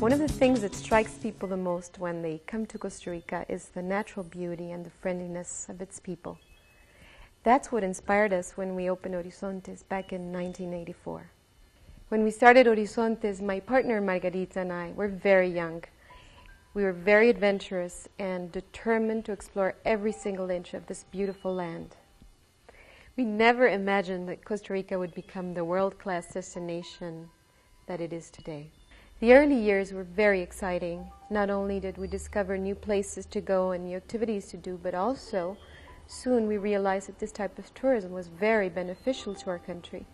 One of the things that strikes people the most when they come to Costa Rica is the natural beauty and the friendliness of its people. That's what inspired us when we opened Horizontes back in 1984. When we started Horizontes, my partner Margarita and I were very young. We were very adventurous and determined to explore every single inch of this beautiful land. We never imagined that Costa Rica would become the world-class destination that it is today. The early years were very exciting. Not only did we discover new places to go and new activities to do, but also soon we realized that this type of tourism was very beneficial to our country.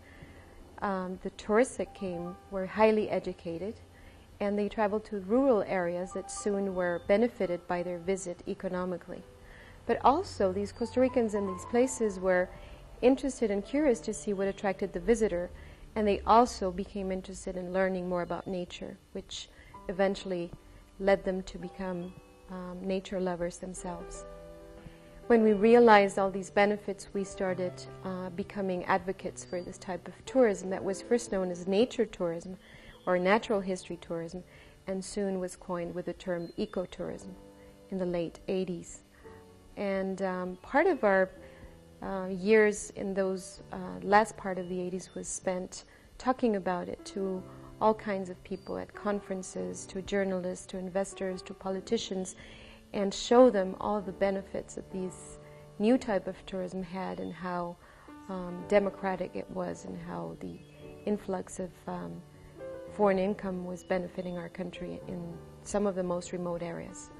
The tourists that came were highly educated, and they traveled to rural areas that soon were benefited by their visit economically. But also these Costa Ricans in these places were interested and curious to see what attracted the visitor, and they also became interested in learning more about nature, which eventually led them to become nature lovers themselves. When we realized all these benefits, we started becoming advocates for this type of tourism that was first known as nature tourism or natural history tourism, and soon was coined with the term ecotourism in the late 80s. And part of our years in those last part of the 80s was spent talking about it to all kinds of people at conferences, to journalists, to investors, to politicians, and show them all the benefits that these new type of tourism had and how democratic it was and how the influx of foreign income was benefiting our country in some of the most remote areas.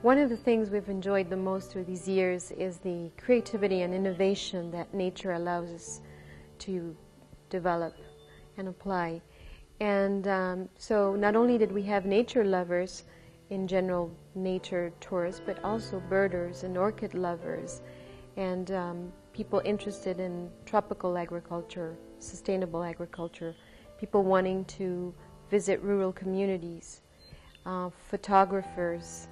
One of the things we've enjoyed the most through these years is the creativity and innovation that nature allows us to develop and apply. And so not only did we have nature lovers, in general nature tourists, but also birders and orchid lovers and people interested in tropical agriculture, sustainable agriculture, people wanting to visit rural communities, photographers,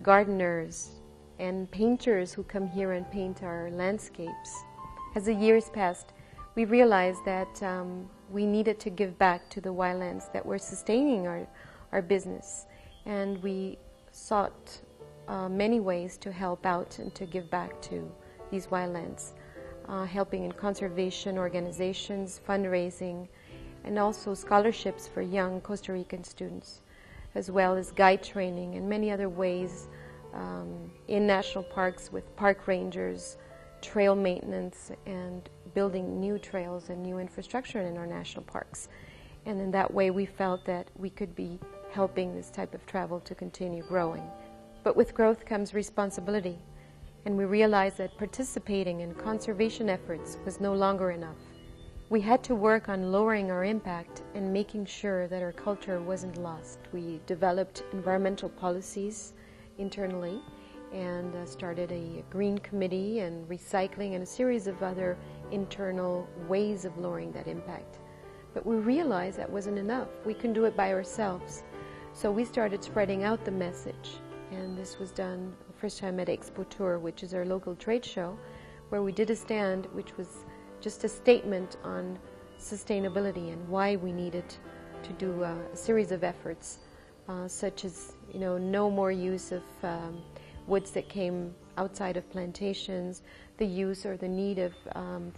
gardeners, and painters who come here and paint our landscapes. As the years passed, we realized that we needed to give back to the wildlands that were sustaining our business, and we sought many ways to help out and to give back to these wildlands, helping in conservation organizations, fundraising, and also scholarships for young Costa Rican students, as well as guide training and many other ways in national parks with park rangers, trail maintenance, and building new trails and new infrastructure in our national parks. And in that way we felt that we could be helping this type of travel to continue growing. But with growth comes responsibility, and we realized that participating in conservation efforts was no longer enough. We had to work on lowering our impact and making sure that our culture wasn't lost. We developed environmental policies internally and started a green committee and recycling and a series of other internal ways of lowering that impact. But we realized that wasn't enough. We couldn't do it by ourselves. So we started spreading out the message, and this was done the first time at Expo Tour, which is our local trade show, where we did a stand which was just a statement on sustainability and why we needed to do a series of efforts, such as no more use of woods that came outside of plantations, the use or the need of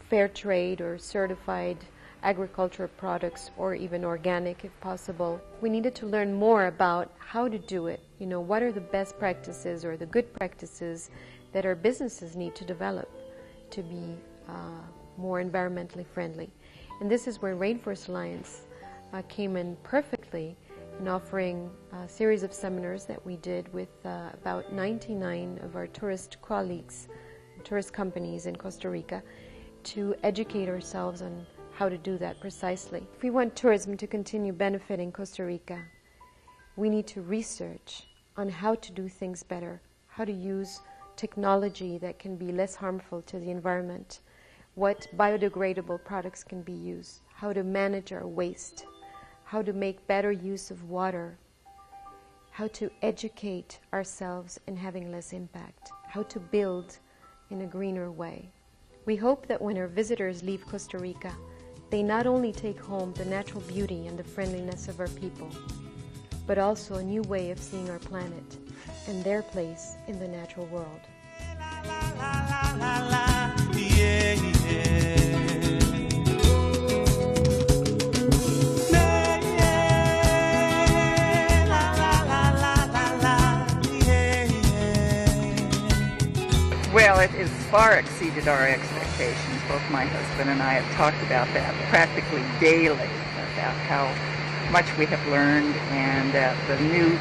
fair trade or certified agricultural products, or even organic if possible. We needed to learn more about how to do it. What are the best practices or the good practices that our businesses need to develop to be more environmentally friendly. And this is where Rainforest Alliance came in perfectly in offering a series of seminars that we did with about 99 of our tourist colleagues, tourist companies in Costa Rica, to educate ourselves on how to do that precisely. If we want tourism to continue benefiting Costa Rica, we need to research on how to do things better, how to use technology that can be less harmful to the environment, what biodegradable products can be used, how to manage our waste, how to make better use of water, how to educate ourselves in having less impact, how to build in a greener way. We hope that when our visitors leave Costa Rica, they not only take home the natural beauty and the friendliness of our people, but also a new way of seeing our planet and their place in the natural world. Well, it has far exceeded our expectations. Both my husband and I have talked about that practically daily, about how much we have learned and the new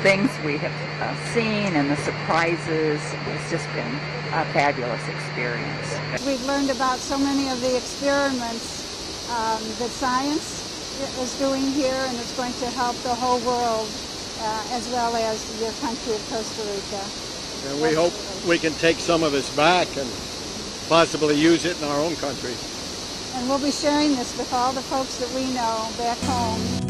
things we have seen and the surprises. It's just been a fabulous experience. We've learned about so many of the experiments that science is doing here, and it's going to help the whole world as well as your country of Costa Rica. And we hope we can take some of this back and possibly use it in our own country. And we'll be sharing this with all the folks that we know back home.